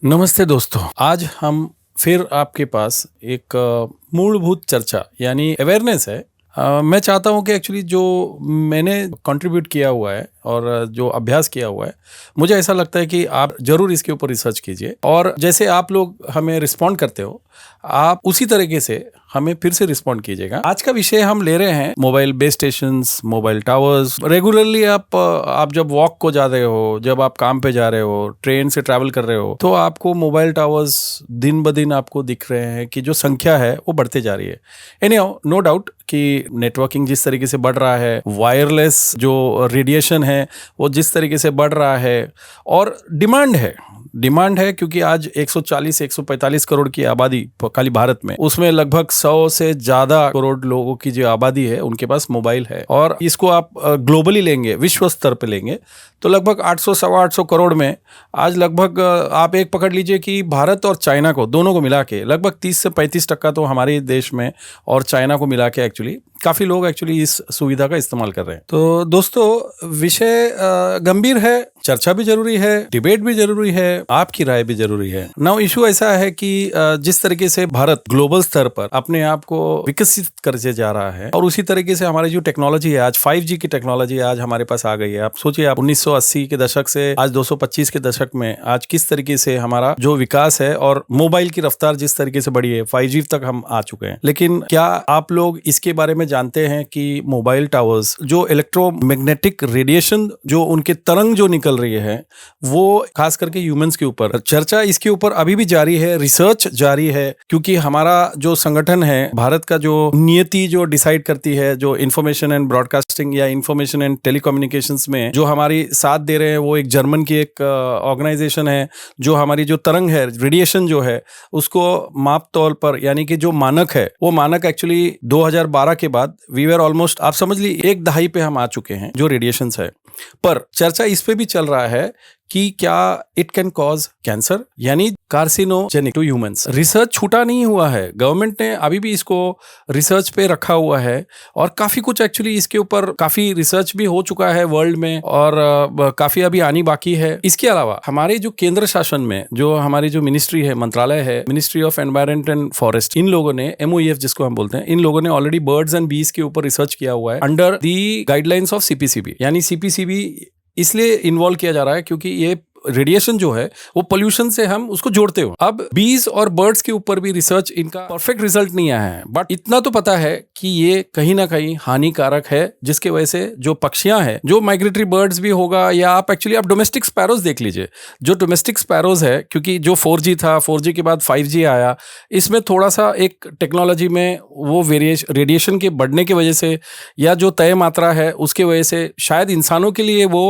नमस्ते दोस्तों, आज हम फिर आपके पास एक मूलभूत चर्चा यानी अवेयरनेस है। मैं चाहता हूं कि एक्चुअली जो मैंने कंट्रीब्यूट किया हुआ है और जो अभ्यास किया हुआ है, मुझे ऐसा लगता है कि आप ज़रूर इसके ऊपर रिसर्च कीजिए और जैसे आप लोग हमें रिस्पॉन्ड करते हो, आप उसी तरीके से हमें फिर से रिस्पॉन्ड कीजिएगा। आज का विषय हम ले रहे हैं mobile base stations, mobile towers. Regularly आप जब वॉक को जा रहे हो, जब आप काम पे जा रहे हो, ट्रेन से ट्रैवल कर रहे हो, तो आपको मोबाइल टावर्स दिन ब दिन आपको दिख रहे हैं कि जो संख्या है वो बढ़ते जा रही है। एनीहाउ, नो डाउट कि नेटवर्किंग जिस तरीके से बढ़ रहा है, वायरलेस जो रेडिएशन है वो जिस तरीके से बढ़ रहा है और डिमांड है क्योंकि आज 140-145 करोड़ की आबादी खाली भारत में, उसमें लगभग 100 से ज़्यादा करोड़ लोगों की जो आबादी है उनके पास मोबाइल है। और इसको आप ग्लोबली लेंगे, विश्व स्तर पे लेंगे, तो लगभग 800-850 करोड़ में आज लगभग आप एक पकड़ लीजिए कि भारत और चाइना को, दोनों को मिला के लगभग 30 से 35% तो हमारे देश में और चाइना को मिला के एक्चुअली काफ़ी लोग एक्चुअली इस सुविधा का इस्तेमाल कर रहे हैं। तो दोस्तों, विषय गंभीर है, चर्चा भी जरूरी है, डिबेट भी जरूरी है, आपकी राय भी जरूरी है। नाउ इशू ऐसा है कि जिस तरीके से भारत ग्लोबल स्तर पर अपने आप को विकसित करते जा रहा है और उसी तरीके से हमारी जो टेक्नोलॉजी है, आज 5G की टेक्नोलॉजी आज हमारे पास आ गई है। आप सोचिए, आप 1980 के दशक से आज 225 के दशक में आज किस तरीके से हमारा जो विकास है और मोबाइल की रफ्तार जिस तरीके से बढ़ी है, 5G तक हम आ चुके हैं। लेकिन क्या आप लोग इसके बारे में जानते हैं कि मोबाइल टावर्स जो इलेक्ट्रोमैग्नेटिक रेडिएशन जो उनके तरंग जो निकल रही है, वो खास करके ह्यूमंस के ऊपर, चर्चा इसके ऊपर अभी भी जारी है, रिसर्च जारी है, क्योंकि हमारा जो संगठन है, भारत का जो नियति जो डिसाइड करती है, जो इंफॉर्मेशन एंड ब्रॉडकास्टिंग या इंफॉर्मेशन एंड टेलीकम्युनिकेशंस में जो हमारी साथ दे रहे हैं, वो एक जर्मन की एक ऑर्गेनाइजेशन है जो हमारी जो तरंग है, रेडिएशन जो है, उसको माप तौल पर यानी कि जो मानक है, वो मानक एक्चुअली 2012 के बाद वी वर ऑलमोस्ट, आप समझ ली, एक दहाई पे हम आ चुके हैं जो रेडिएशंस है। पर चर्चा इस पे भी चल रहा है कि क्या इट कैन कॉज कैंसर यानी कार्सिनोजेनिक टू ह्यूमंस। रिसर्च छूटा नहीं हुआ है, गवर्नमेंट ने अभी भी इसको रिसर्च पे रखा हुआ है और काफी कुछ एक्चुअली इसके ऊपर काफी रिसर्च भी हो चुका है वर्ल्ड में और काफी अभी आनी बाकी है। इसके अलावा हमारे जो केंद्र शासन में जो हमारी जो मिनिस्ट्री है, मंत्रालय है, ministry of environment and forest, इन लोगों ने MOEF जिसको हम बोलते हैं, इन लोगों ने ऑलरेडी बर्ड्स एंड बीज के ऊपर रिसर्च किया हुआ है under the guidelines of CPCB। यानी CPCB इसलिए इन्वॉल्व किया जा रहा है क्योंकि ये रेडिएशन जो है वो पोल्यूशन से हम उसको जोड़ते हो। अब बीज और बर्ड्स के ऊपर भी रिसर्च, इनका परफेक्ट रिजल्ट नहीं आया है, बट इतना तो पता है कि ये कहीं ना कहीं हानिकारक है, जिसके वजह से जो पक्षियां हैं, जो माइग्रेटरी बर्ड्स भी होगा, या आप डोमेस्टिक स्पैरोज देख लीजिए। जो डोमेस्टिक स्पैरोज है, क्योंकि जो 4G था, 4G के बाद 5G आया, इसमें थोड़ा सा एक टेक्नोलॉजी में वो रेडिएशन के बढ़ने की वजह से या जो तय मात्रा है उसके वजह से शायद इंसानों के लिए वो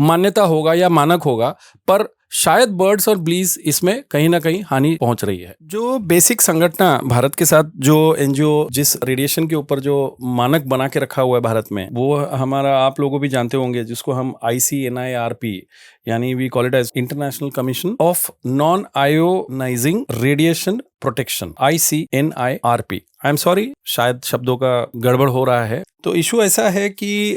मान्यता होगा या मानक होगा, पर शायद बर्ड्स और ब्लीज इसमें कहीं ना कहीं हानि पहुंच रही है। जो बेसिक संगठन भारत के साथ जो NGO जिस रेडिएशन के ऊपर जो मानक बना के रखा हुआ है भारत में, वो हमारा, आप लोगों भी जानते होंगे, जिसको हम ICNIRP यानी we call it as international commission of non ionizing radiation protection, ICNIRP। I am sorry, शायद शब्दों का गड़बड़ हो रहा है। तो इशू ऐसा है कि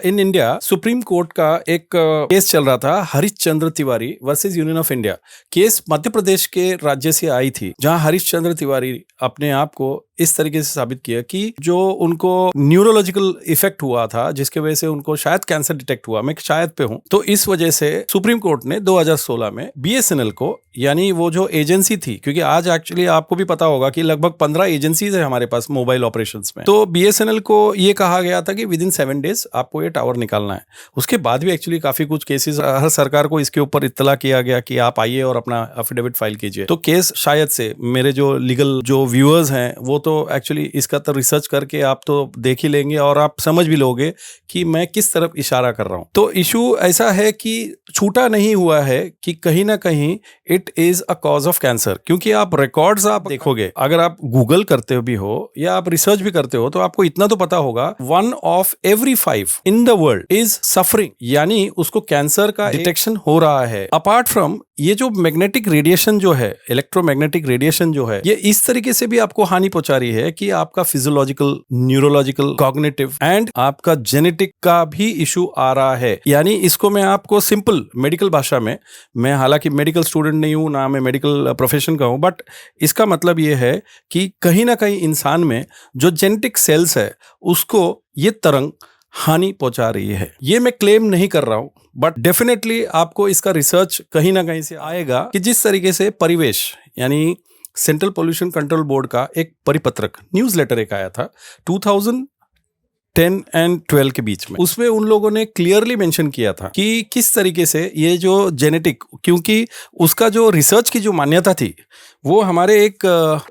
इन इंडिया सुप्रीम कोर्ट का एक केस चल रहा था, Harishchandra Tiwari versus Union of India. Case Madhya Pradesh के राज्य से आई थी, जहां हरीशचंद्र तिवारी अपने आप को इस तरीके से साबित किया कि जो उनको न्यूरोलॉजिकल इफेक्ट हुआ था, जिसके वजह से उनको शायद कैंसर डिटेक्ट हुआ, मैं शायद पे हूं, तो इस वजह से सुप्रीम कोर्ट ने 2016 में BSNL को, यानी वो जो एजेंसी थी, क्योंकि आज एक्चुअली आपको भी पता होगा कि लगभग 15 एजेंसीज है हमारे पास मोबाइल ऑपरेशंस में, तो BSNL को ये कहा गया था कि विदिन 7 डेज आपको ये टावर निकालना है। उसके बाद भी एक्चुअली काफी कुछ केसेस, हर सरकार को इसके ऊपर इत्तला किया गया कि आप आइए और अपना एफिडेविट फाइल कीजिए। तो केस शायद से मेरे जो लीगल जो व्यूअर्स हैं, वो तो एक्चुअली इसका तो रिसर्च करके आप तो देख ही लेंगे और आप समझ भी लोगे कि मैं किस तरफ इशारा कर रहा हूं। तो इशू ऐसा है कि छूटा नहीं हुआ है कि कहीं ना कहीं it is a cause of cancer, क्योंकि आप रिकॉर्ड्स आप देखोगे, अगर आप गूगल करते भी हो या आप रिसर्च भी करते हो, तो आपको इतना तो पता होगा 1 of every 5 in the world is suffering, यानी उसको कैंसर का डिटेक्शन हो रहा है। अपार्ट फ्रॉम ये जो मैग्नेटिक रेडिएशन जो है, इलेक्ट्रोमैग्नेटिक रेडिएशन जो है, ये इस तरीके से भी आपको हानि पहुंचा रही है कि आपका फिजियोलॉजिकल, न्यूरोलॉजिकल, कॉग्निटिव एंड आपका जेनेटिक का भी इशू आ रहा है। यानी इसको मैं आपको सिंपल मेडिकल भाषा में, मैं हालांकि मेडिकल स्टूडेंट नहीं हूं, ना मैं मेडिकल प्रोफेशन का हूं, बट इसका मतलब ये है कि कहीं ना कहीं इंसान में जो जेनेटिक सेल्स है उसको ये तरंग हानि पहुंचा रही है। ये मैं क्लेम नहीं कर रहा हूं, बट डेफिनेटली आपको इसका रिसर्च कहीं ना कहीं से आएगा कि जिस तरीके से परिवेश यानी सेंट्रल पोल्यूशन कंट्रोल बोर्ड का एक परिपत्रक, न्यूज़ लेटर एक आया था 2010 एंड 12 के बीच में, उसमें उन लोगों ने क्लियरली मेंशन किया था कि किस तरीके से ये जो जेनेटिक, क्योंकि उसका जो रिसर्च की जो मान्यता थी वो हमारे एक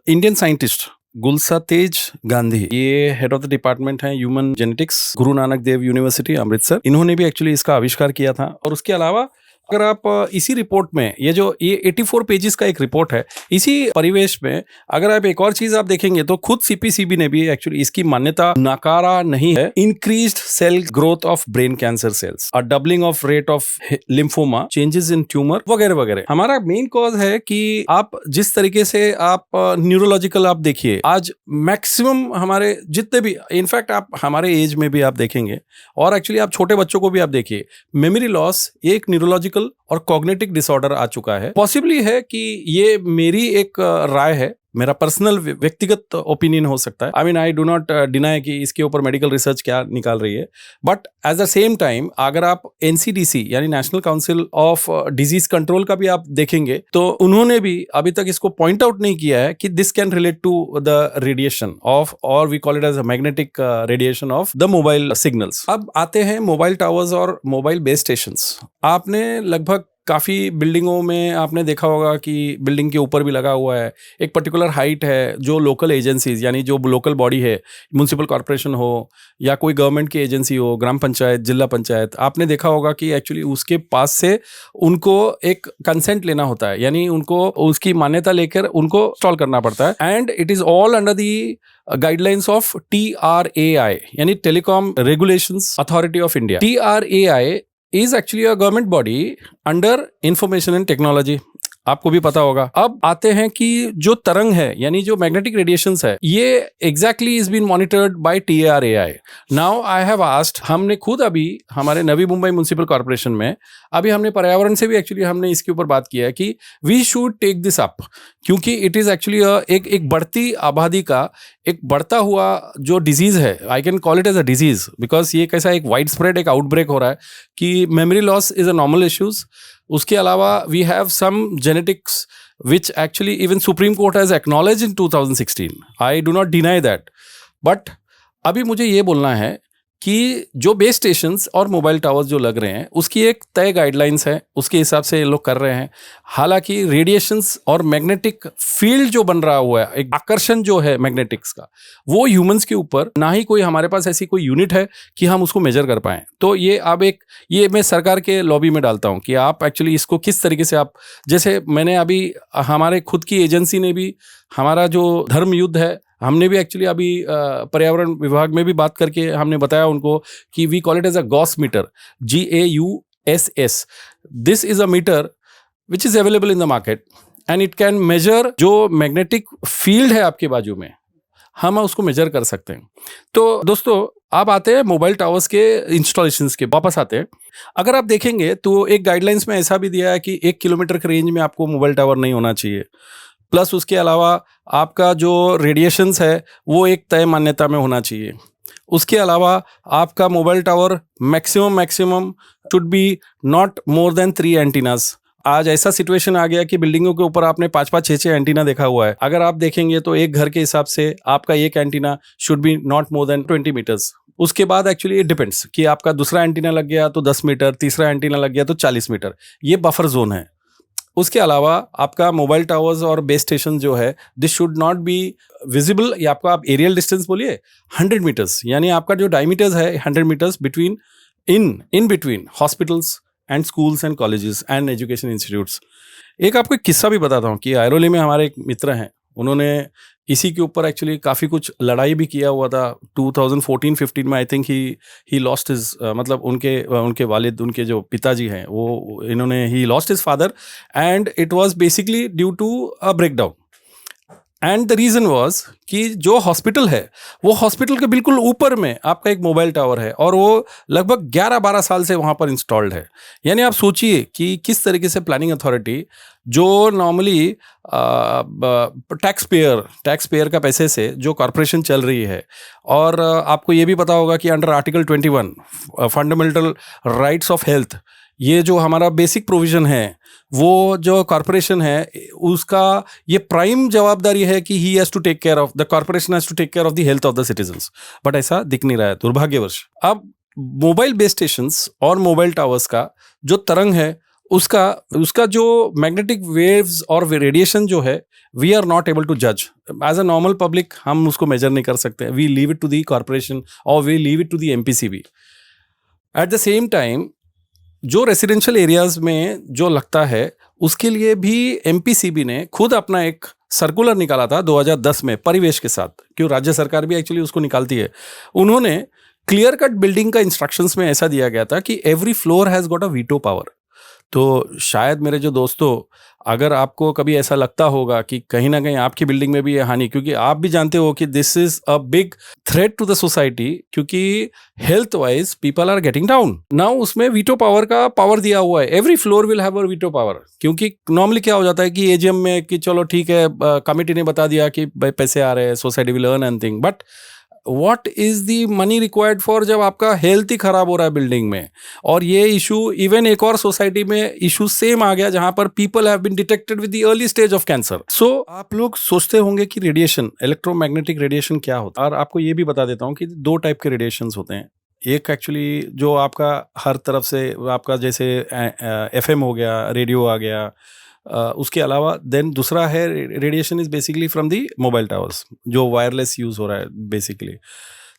इंडियन साइंटिस्ट गुलसा तेज गांधी, ये हेड ऑफ द डिपार्टमेंट है human genetics, Guru Nanak Dev university Amritsar, इन्होंने भी एक्चुअली इसका आविष्कार किया था। और उसके अलावा अगर आप इसी रिपोर्ट में ये 84 पेजेस का एक रिपोर्ट है, इसी परिवेश में अगर आप एक और चीज आप देखेंगे तो खुद सीपीसीबी ने भी एक्चुअली इसकी मान्यता नकारा नहीं है। Increased cell growth of brain cancer cells, a doubling of rate of lymphoma, changes in tumour वगैरह वगैरह। हमारा मेन कॉज है कि आप जिस तरीके से आप न्यूरोलॉजिकल आप देखिए, आज मैक्सिमम हमारे जितने भी, इनफैक्ट आप हमारे एज में भी आप देखेंगे और एक्चुअली आप छोटे बच्चों को भी आप देखिए, मेमोरी लॉस एक न्यूरोलॉजिकल और कॉग्निटिव डिसऑर्डर आ चुका है। पॉसिबली है कि ये मेरी एक राय है, मेरा पर्सनल व्यक्तिगत ओपिनियन हो सकता है। I mean I do not deny कि इसके ऊपर मेडिकल रिसर्च क्या निकाल रही है, but at the same time अगर आप एनसीडीसी यानी national council of disease control का भी आप देखेंगे तो उन्होंने भी अभी तक इसको पॉइंट आउट नहीं किया है कि this can relate to the radiation of, और we call it as a magnetic radiation of the mobile signals. अब आते हैं मोबाइल टावर्स और मोबाइल बेस स्टेशंस। आपने लगभग काफ़ी बिल्डिंगों में आपने देखा होगा कि बिल्डिंग के ऊपर भी लगा हुआ है, एक पर्टिकुलर हाइट है जो लोकल एजेंसीज यानी जो लोकल बॉडी है, म्यूनिसिपल कॉर्पोरेशन हो या कोई गवर्नमेंट की एजेंसी हो, ग्राम पंचायत, जिला पंचायत, आपने देखा होगा कि एक्चुअली उसके पास से उनको एक कंसेंट लेना होता है, यानी उनको उसकी मान्यता लेकर उनको इंस्टॉल करना पड़ता है। And it is all under the guidelines of TRAI यानी telecom regulations authority of India. TRAI is actually a government body under information and technology, आपको भी पता होगा। अब आते हैं कि जो तरंग है यानी जो मैग्नेटिक रेडिएशंस है, ये exactly is been monitored by TRAI। Now I have asked, हमने खुद अभी हमारे नवी मुंबई म्युनिसिपल कॉर्पोरेशन में अभी हमने पर्यावरण से भी एक्चुअली हमने इसके ऊपर बात किया है कि we should take this up, क्योंकि इट इज एक्चुअली एक बढ़ती आबादी का एक बढ़ता हुआ जो डिजीज है, I can call it as a disease because ये कैसा एक वाइड स्प्रेड एक आउटब्रेक हो रहा है कि memory loss is a normal issues. उसके अलावा we have some genetics which actually even supreme court has acknowledge in 2016, I do not deny that. But अभी मुझे ये बोलना है कि जो बेस स्टेशंस और मोबाइल टावर्स जो लग रहे हैं उसकी एक तय गाइडलाइंस है, उसके हिसाब से ये लोग कर रहे हैं। हालांकि रेडिएशंस और मैग्नेटिक फील्ड जो बन रहा हुआ है, एक आकर्षण जो है मैग्नेटिक्स का, वो ह्यूमंस के ऊपर ना ही कोई हमारे पास ऐसी कोई यूनिट है कि हम उसको मेजर कर पाएं। तो ये अब ये मैं सरकार के लॉबी में डालता हूं कि आप एक्चुअली इसको किस तरीके से आप, जैसे मैंने अभी हमारे खुद की एजेंसी ने भी हमारा जो धर्म युद्ध है, हमने भी एक्चुअली अभी पर्यावरण विभाग में भी बात करके हमने बताया उनको कि we call it as a gauss meter, GAUSS। This is a meter which is available in the market and it can measure जो मैग्नेटिक फील्ड है आपके बाजू में, हम उसको मेजर कर सकते हैं। तो दोस्तों आप आते हैं मोबाइल टावर्स के इंस्टॉलेशंस के, वापस आते हैं। अगर आप देखेंगे तो एक गाइडलाइंस में ऐसा भी दिया है कि 1 किलोमीटर के रेंज में आपको मोबाइल टावर नहीं होना चाहिए, प्लस उसके अलावा आपका जो रेडिएशंस है वो एक तय मान्यता में होना चाहिए। उसके अलावा आपका mobile tower maximum should be not more then 3 antennas. आज ऐसा सिचुएशन आ गया कि बिल्डिंगों के ऊपर आपने 5-5, 6-6 एंटीना देखा हुआ है। अगर आप देखेंगे तो एक घर के हिसाब से आपका एक antenna should be not more than 20 metres. उसके बाद एक्चुअली इट डिपेंड्स कि आपका दूसरा एंटीना लग गया तो 10 मीटर, तीसरा एंटीना लग गया तो 40 मीटर, ये बफर जोन है। उसके अलावा आपका मोबाइल टावर्स और बेस स्टेशन जो है, this should not be visible, या आपको आप एरियल डिस्टेंस बोलिए 100 मीटर्स, यानी आपका जो डायमीटर्स है 100 metres between in between hospitals and schools and colleges and education institutes. एक आपको एक किस्सा भी बताता हूँ कि आयरोली में हमारे एक मित्र हैं, उन्होंने इसी के ऊपर एक्चुअली काफ़ी कुछ लड़ाई भी किया हुआ था 2014-15 में। I think he lost his मतलब उनके वालिद, उनके जो पिताजी हैं वो इन्होंने ही lost his father and it was basically due to a breakdown. And the reason was कि जो हॉस्पिटल है वो हॉस्पिटल के बिल्कुल ऊपर में आपका एक मोबाइल टावर है और वो लगभग 11-12 साल से वहाँ पर इंस्टॉल्ड है। यानी आप सोचिए कि किस तरीके से प्लानिंग अथॉरिटी जो नॉर्मली टैक्स पेयर का पैसे से जो कॉरपोरेशन चल रही है, और आपको ये भी पता होगा कि under article 21 fundamental rights of health, ये जो हमारा बेसिक प्रोविज़न है, वो जो कॉरपोरेशन है उसका ये प्राइम जवाबदारी है कि he has to take care of the corporation, has to take care of the health of the citizens. But ऐसा दिख नहीं रहा है दुर्भाग्यवश। अब मोबाइल बेस स्टेशंस और मोबाइल टावर्स का जो तरंग है उसका जो मैग्नेटिक वेव्स और रेडिएशन जो है, we are not able to जज एज अ नॉर्मल पब्लिक। हम उसको मेजर नहीं कर सकते, we leave it to the corporation और we leave it to the MPCB. At the same time जो रेसिडेंशियल एरियाज में जो लगता है उसके लिए भी एमपीसीबी ने खुद अपना एक सर्कुलर निकाला था 2010 में परिवेश के साथ, क्यों राज्य सरकार भी एक्चुअली उसको निकालती है। उन्होंने क्लियर कट बिल्डिंग का इंस्ट्रक्शंस में ऐसा दिया गया था कि every floor has got a veto power. तो शायद मेरे जो दोस्तों, अगर आपको कभी ऐसा लगता होगा कि कहीं ना कहीं आपकी बिल्डिंग में भी ये हानि, क्योंकि आप भी जानते हो कि this is a big threat to the society, क्योंकि health wise people are getting down now, उसमें वीटो पावर का पावर दिया हुआ है। Every floor will have a veto power. क्योंकि नॉर्मली क्या हो जाता है कि एजीएम में कि चलो ठीक है, कमिटी ने बता दिया कि भाई पैसे आ रहे हैं, society will earn and thing, but what is the money required for जब आपका हेल्थ ही खराब हो रहा है बिल्डिंग में। और ये इशू इवन एक और सोसाइटी में इशू सेम आ गया जहां पर people have been detected with the early stage of cancer. So आप लोग सोचते होंगे कि रेडिएशन, इलेक्ट्रोमैग्नेटिक रेडिएशन क्या होता है, और आपको ये भी बता देता हूं कि दो टाइप के रेडिएशंस होते हैं। एक एक्चुअली जो आपका हर तरफ से आपका जैसे एफएम हो गया, रेडियो आ गया, उसके अलावा देन दूसरा है radiation is basically from the mobile towers, जो वायरलेस यूज़ हो रहा है बेसिकली।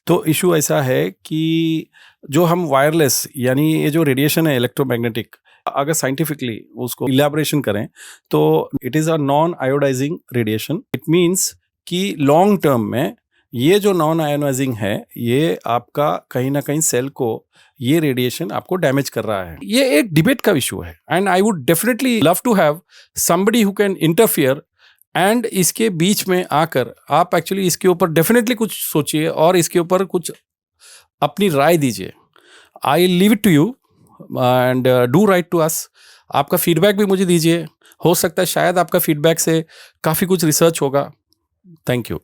तो इशू ऐसा है कि जो हम वायरलेस, यानी ये जो रेडिएशन है इलेक्ट्रोमैग्नेटिक, अगर साइंटिफिकली उसको इलैबोरेशन करें तो it is a non ionising radiation. It means कि लॉन्ग टर्म में ये जो नॉन आयोनाइजिंग है, ये आपका कहीं ना कहीं सेल को ये रेडिएशन आपको डैमेज कर रहा है। ये एक डिबेट का इशू है and I would definitely love to have somebody who can interfere and इसके बीच में आकर आप एक्चुअली इसके ऊपर डेफिनेटली कुछ सोचिए और इसके ऊपर कुछ अपनी राय दीजिए। I leave it to you and do write to us. आपका फीडबैक भी मुझे दीजिए, हो सकता है शायद आपका फीडबैक से काफ़ी कुछ रिसर्च होगा। Thank you.